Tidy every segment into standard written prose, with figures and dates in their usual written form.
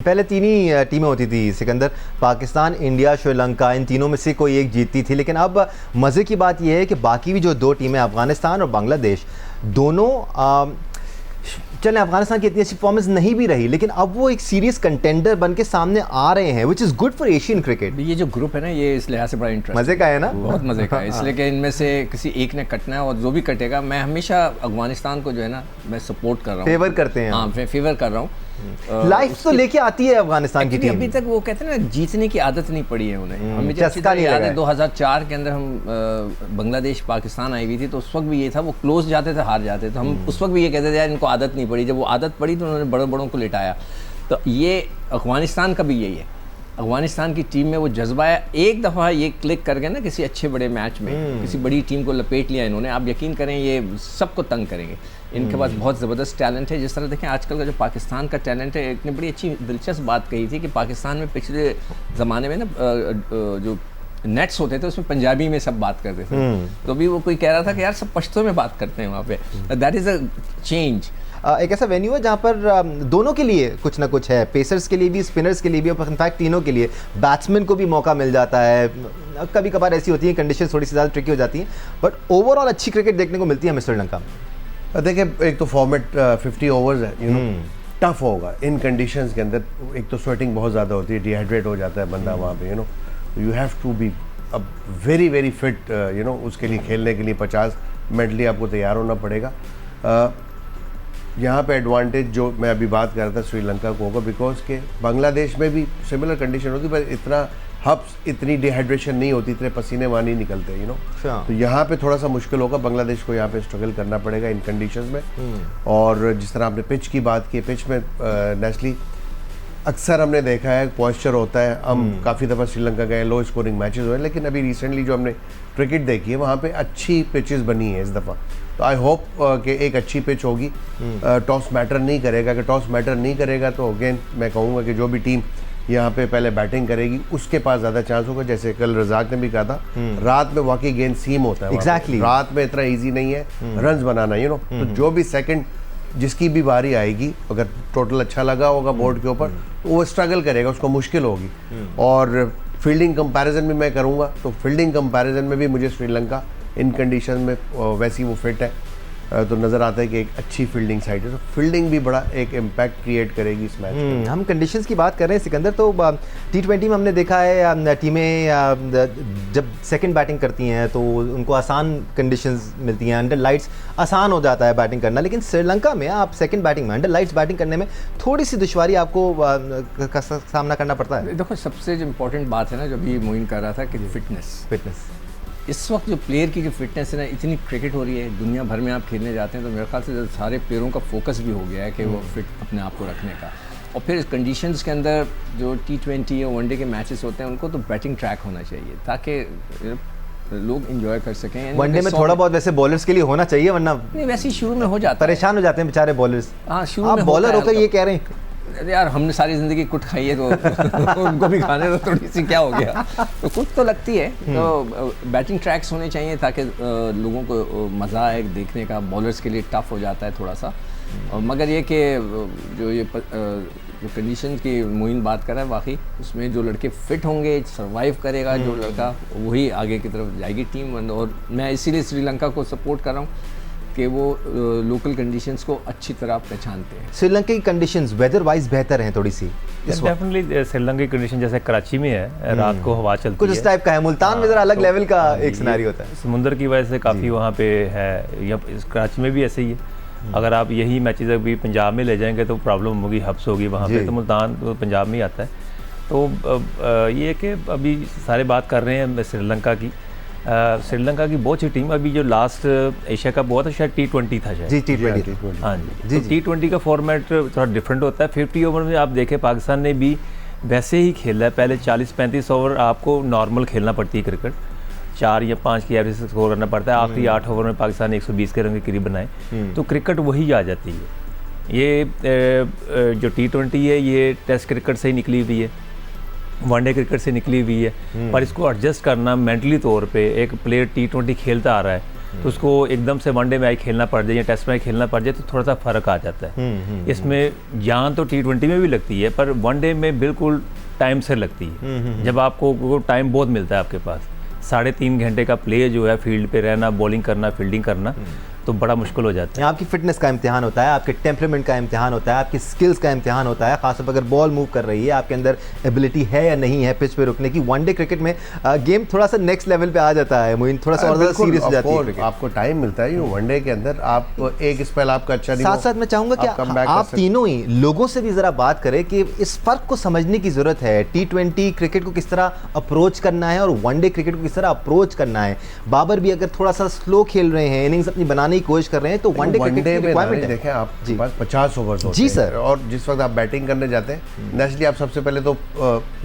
पहले तीन ही टीमें होती थी सिकंदर, पाकिस्तान, इंडिया, श्रीलंका, इन तीनों में से कोई एक जीतती थी। लेकिन अब मज़े की बात यह है कि बाकी भी जो दो टीमें, अफ़गानिस्तान और बांग्लादेश, दोनों चलें अफगानिस्तान की इतनी अच्छी परफॉर्मेंस नहीं भी रही, लेकिन अब वो एक सीरियस कंटेंडर बन के सामने आ रहे हैं, which is good for Asian cricket. ये जो ग्रुप है ना, ये इस लिहाज से बड़ा इंटरेस्ट मज़े का है ना, बहुत मज़े का है। इसलिए कि इनमें से किसी एक ने कटना है और जो भी कटेगा, मैं हमेशा अफगानिस्तान को जो है ना मैं सपोर्ट कर रहा हूँ, फेवर करते हैं। हाँ, मैं फेवर कर रहा हूँ। लाइफ तो लेके आती है अफगानिस्तान की टीम। अभी तक वो कहते हैं ना, जीतने की आदत नहीं पड़ी है उन्हें। हमें चस्का नहीं याद लगा है 2004 के अंदर हम बांग्लादेश पाकिस्तान आई हुई थी, तो उस वक्त भी ये था, वो क्लोज जाते थे, हार जाते थे। हम उस वक्त भी ये कहते थे यार इनको आदत नहीं पड़ी। जब वो आदत पड़ी तो उन्होंने बड़ों बड़ों को लिटाया। तो ये अफगानिस्तान का भी यही है। अफगानिस्तान की टीम में वो जज्बा है। एक दफ़ा ये क्लिक कर गए ना किसी अच्छे बड़े मैच में, किसी बड़ी टीम को लपेट लिया इन्होंने, आप यकीन करें ये सबको तंग करेंगे। इनके पास बहुत ज़बरदस्त टैलेंट है। जिस तरह देखें आजकल का जो पाकिस्तान का टैलेंट है, एक ने बड़ी अच्छी दिलचस्प बात कही थी कि पाकिस्तान में पिछले ज़माने में ना जो नेट्स होते थे उसमें पंजाबी में सब बात करते थे। तो अभी वो कोई कह रहा था कि यार सब पश्तो में बात करते हैं वहाँ पे। That is a change. एक ऐसा वेन्यू है जहाँ पर दोनों के लिए कुछ ना कुछ है, पेसर्स के लिए भी, स्पिनर्स के लिए भी, और इनफैक्ट तीनों के लिए। बैट्समैन को भी मौका मिल जाता है। कभी कभार ऐसी होती है कंडीशन थोड़ी सी ज़्यादा ट्रिकी हो जाती हैं, बट ओवरऑल अच्छी क्रिकेट देखने को मिलती है हमें श्रीलंका में। देखिए, एक तो फॉर्मेट 50 ओवर्स है, यू नो, टफ होगा इन कंडीशंस के अंदर। एक तो स्वेटिंग बहुत ज़्यादा होती है, डिहाइड्रेट हो जाता है बंदा वहाँ पे, you know. You have to be uh very very fit, you know, उसके लिए खेलने के लिए 50 मेंटली आपको तैयार होना पड़ेगा। यहाँ पे एडवांटेज जो मैं अभी बात कर रहा था श्रीलंका को होगा, बिकॉज के बांग्लादेश में भी सिमिलर कंडीशन होती, पर इतना हब्स, इतनी डिहाइड्रेशन नहीं होती, इतने पसीने वहाँ निकलते, यू नो। तो यहाँ पे थोड़ा सा मुश्किल होगा, बांग्लादेश को यहाँ पे स्ट्रगल करना पड़ेगा इन कंडीशंस में। और जिस तरह आपने पिच की बात की, पिच में नेस्ली अक्सर हमने देखा है पॉइस्चर होता है। हम काफ़ी दफ़ा श्रीलंका गए, लो स्कोरिंग मैचेस हुए, लेकिन अभी रिसेंटली जो हमने क्रिकेट देखी है वहाँ पे अच्छी पिचेस बनी है इस दफ़ा। तो आई होप कि एक अच्छी पिच होगी। टॉस मैटर नहीं करेगा, कि टॉस मैटर नहीं करेगा तो अगेन मैं कहूँगा कि जो भी टीम यहाँ पे पहले बैटिंग करेगी उसके पास ज़्यादा चांस होगा। जैसे कल रज़ाक ने भी कहा था, रात में वाकई गेंद सीम होता है। Exactly. रात में इतना ईजी नहीं है रन्स बनाना, यू नो। तो जो भी सेकंड जिसकी भी बारी आएगी, अगर टोटल अच्छा लगा होगा बोर्ड के ऊपर, तो वो स्ट्रगल करेगा, उसको मुश्किल होगी। और फील्डिंग कंपैरिजन भी मैं करूँगा, तो फील्डिंग कंपैरिजन में भी मुझे श्रीलंका इन कंडीशन में वैसी वो फिट है, तो नज़र आता है कि एक अच्छी फील्डिंग साइड है। तो फील्डिंग भी बड़ा एक इम्पैक्ट क्रिएट करेगी इस मैच में। हम कंडीशंस की बात कर रहे हैं सिकंदर, तो T20 में हमने देखा है टीमें जब सेकंड बैटिंग करती हैं तो उनको आसान कंडीशंस मिलती हैं, अंडर लाइट्स आसान हो जाता है बैटिंग करना। लेकिन श्रीलंका में आप सेकंड बैटिंग में अंडर लाइट्स बैटिंग करने में थोड़ी सी दुश्वारी आपको का सामना करना पड़ता है। देखो, सबसे जो इम्पोर्टेंट बात है ना, जो अभी मोइन कर रहा था कि फिटनेस। इस वक्त जो प्लेयर की जो फिटनेस है ना, इतनी क्रिकेट हो रही है दुनिया भर में, आप खेलने जाते हैं तो मेरे ख्याल से सारे प्लेयरों का फोकस भी हो गया है कि वो फिट अपने आप को रखने का। और फिर कंडीशंस के अंदर जो T20 या वनडे के मैचेस होते हैं उनको तो बैटिंग ट्रैक होना चाहिए ताकि लोग एंजॉय कर सकें। वनडे में थोड़ा बहुत वैसे बॉलर्स के लिए होना चाहिए, वरना नहीं, वैसे ही शुरू में हो जाता है, परेशान हो जाते हैं बेचारे बॉलर्स। हाँ, शुरू में बॉलर होकर ये कह रहे हैं यार हमने सारी ज़िंदगी कुट खाई है तो उनको भी खाने तो थोड़ी सी क्या हो गया, तो कुट तो लगती है। तो बैटिंग ट्रैक्स होने चाहिए ताकि लोगों को मज़ा आए देखने का। बॉलर्स के लिए टफ हो जाता है थोड़ा सा, मगर ये कि जो कंडीशन की मोइन बात कर रहा है, वाकई उसमें जो लड़के फिट होंगे, सर्वाइव करेगा जो लड़का, वही आगे की तरफ जाएगी टीम। और मैं इसीलिए श्रीलंका को सपोर्ट कर रहा हूँ कि वो लोकल कंडीशंस को अच्छी तरह पहचानते हैं। श्रीलंका की कंडीशंस वेदर वाइज बेहतर हैं थोड़ी सी इस वक्त। डेफिनेटली श्रीलंका की कंडीशन जैसे कराची में है, रात को हवा चलती है कुछ इस टाइप का है। मुल्तान में ज़रा अलग लेवल का एक सिनेरियो होता है, समुंदर की वजह से काफ़ी वहाँ पे है, या कराची में भी ऐसे ही है। अगर आप यही मैचेस अभी पंजाब में ले जाएंगे तो प्रॉब्लम होगी, हब्स होगी वहाँ पे। तो मुल्तान तो पंजाब में ही आता है। तो ये है कि अभी सारे बात कर रहे हैं श्रीलंका की। श्रीलंका की बहुत सी टीम, अभी जो लास्ट एशिया कप हुआ था शायद T20 था शायद। जी, T20। हाँ जी, तो T20 का फॉर्मेट थोड़ा डिफरेंट होता है। 50 ओवर में आप देखें पाकिस्तान ने भी वैसे ही खेला है। पहले 40-35 ओवर आपको नॉर्मल खेलना पड़ती है क्रिकेट, 4 या 5 की एवरेज से स्कोर करना पड़ता है। आखिरी 8 ओवर में पाकिस्तान ने 120 के रन के करीब बनाए, तो क्रिकेट वही आ जाती है। ये जो T20 है ये टेस्ट क्रिकेट से ही निकली हुई है, वनडे क्रिकेट से निकली हुई है। पर इसको एडजस्ट करना मेंटली तौर पे, एक प्लेयर T20 खेलता आ रहा है तो उसको एकदम से वनडे मैच खेलना पड़ जाए या टेस्ट मैच खेलना पड़ जाए तो थोड़ा सा फ़र्क आ जाता है। इसमें जान तो T20 में भी लगती है, पर वनडे में बिल्कुल टाइम से लगती है। जब आपको टाइम बहुत मिलता है आपके पास, 3.5 घंटे का प्ले जो है फील्ड पे रहना, बॉलिंग करना, फील्डिंग करना, तो बड़ा मुश्किल हो जाता है। आपकी फिटनेस का इम्तिहान होता है, आपके टेम्परामेंट का इम्तिहान होता है, आपकी स्किल्स का इम्तिहान होता है, खासतौर पर अगर बॉल मूव कर रही है, आपके अंदर एबिलिटी है या नहीं है पिच पे रुकने की। वनडे क्रिकेट में गेम थोड़ा सा नेक्स्ट लेवल पे आ जाता है, मोइन थोड़ा सा और ज़्यादा सीरियस हो जाती है। आपको टाइम मिलता है वनडे के अंदर, आप एक स्पेल आपका अच्छा नहीं, साथ साथ मैं चाहूँगा कि आप तीनों ही लोगों से भी ज़रा बात करें कि इस फ़र्क को समझने की ज़रूरत है। T20 क्रिकेट को किस तरह अप्रोच करना है और वनडे क्रिकेट को किस तरह अप्रोच करना है। बाबर भी अगर थोड़ा सा स्लो खेल रहे हैं, इनिंग्स अपनी बनाने की कोशिश कर रहे हैं, तो वनडे क्रिकेट की रिक्वायरमेंट है। देखें आपके पास 50 ओवर्स होते जी सर, और जिस वक्त आप बैटिंग करने जाते हैं नेचुरली आप सबसे पहले तो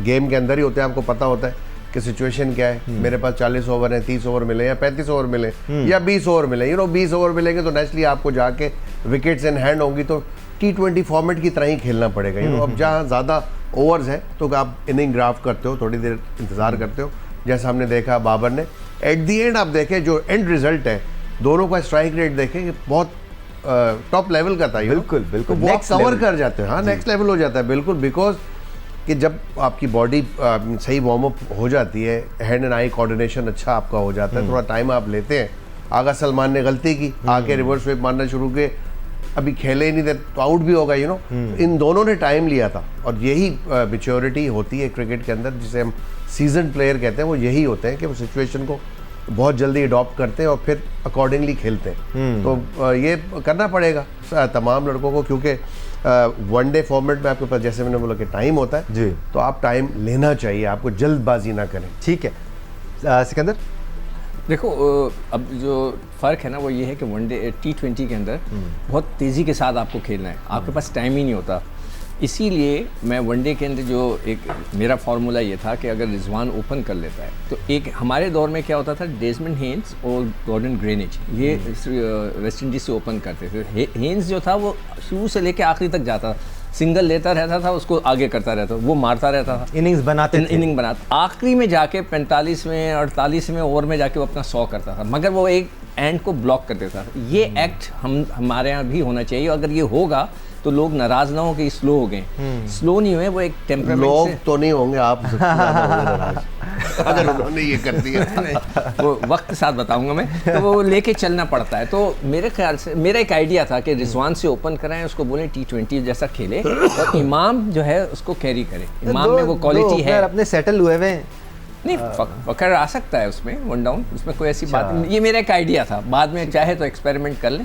गेम के अंदर ही होते हैं, आपको पता होता है कि सिचुएशन क्या है। मेरे पास 40 ओवर है, 30 ओवर मिले या 35 ओवर मिले या 20 ओवर मिले, 20 ओवर मिलेंगे तो नेचुरली आपको जाके विकेट्स इन हैंड होंगी, तो T20 फॉर्मेट की तरह ही खेलना पड़ेगा। अब जहाँ ज़्यादा ओवर्स हैं तो आप इनिंग ड्राफ्ट करते हो, थोड़ी देर इंतज़ार करते हो, जैसा हमने देखा बाबर ने। एट दी एंड आप देखें जो एंड रिजल्ट है, दोनों का स्ट्राइक रेट देखें कि बहुत टॉप लेवल का था। बिल्कुल बिल्कुल, वो कवर कर जाते हैं। हाँ, नेक्स्ट लेवल हो जाता है बिल्कुल, बिकॉज कि जब आपकी बॉडी सही वार्म अप हो जाती है, हैंड एंड आई कोऑर्डिनेशन अच्छा आपका हो जाता है, थोड़ा टाइम आप लेते हैं। आगा सलमान ने गलती की, आके रिवर्स स्वीप मारना शुरू किए, अभी खेले ही नहीं थे तो आउट भी होगा। इन दोनों ने टाइम लिया था, और यही मैच्योरिटी होती है क्रिकेट के अंदर, जिसे हम सीजन प्लेयर कहते हैं। वो यही होते हैं कि वो सिचुएशन को बहुत जल्दी अडॉप्ट करते हैं और फिर अकॉर्डिंगली खेलते हैं। तो ये करना पड़ेगा तमाम लड़कों को, क्योंकि वनडे फॉर्मेट में आपके पास जैसे मैंने बोला कि टाइम होता है जी, तो आप टाइम लेना चाहिए, आपको जल्दबाजी ना करें। ठीक है सिकंदर। देखो अब जो फ़र्क है ना वो ये है कि वनडे T20 के अंदर बहुत तेज़ी के साथ आपको खेलना है, आपके पास टाइम ही नहीं होता। इसीलिए मैं वनडे के अंदर जो एक मेरा फार्मूला ये था कि अगर रिजवान ओपन कर लेता है तो एक हमारे दौर में क्या होता था, डेजमंड हेन्स और गॉर्डन ग्रेनिज ये वेस्ट इंडीज़ से ओपन करते थे। हेन्स जो था वो शुरू से लेकर आखिरी तक जाता, सिंगल लेता रहता था, उसको आगे करता रहता, वो मारता रहता था, इनिंग्स बनाते इनिंग बनाता, आखिरी में जाके 45वें 48वें ओवर में जाके वो अपना 100 करता था, मगर वो एक एंड को ब्लॉक कर देता था। ये एक्ट हमारे यहाँ भी होना चाहिए। अगर ये होगा तो लोग नाराज ना हो कि स्लो हो गए, स्लो नहीं हुए, वो एक टेम्परामेंट लोग से तो नहीं होंगे, आप अगर उन्होंने ये कर दिया। वो वक्त के साथ बताऊंगा मैं, तो वो लेके चलना पड़ता है। तो मेरे ख्याल से मेरा एक आइडिया था कि रिजवान से ओपन कराएं, उसको बोले T20 जैसा खेले और इमाम जो है उसको कैरी करे। इमाम में वो क्वालिटी है, अपने सेटल हुए हुए नहीं फकर आ सकता है उसमें वन डाउन, उसमें कोई ऐसी बात नहीं। ये मेरा एक आइडिया था, बाद में चाहे तो एक्सपेरिमेंट कर लें।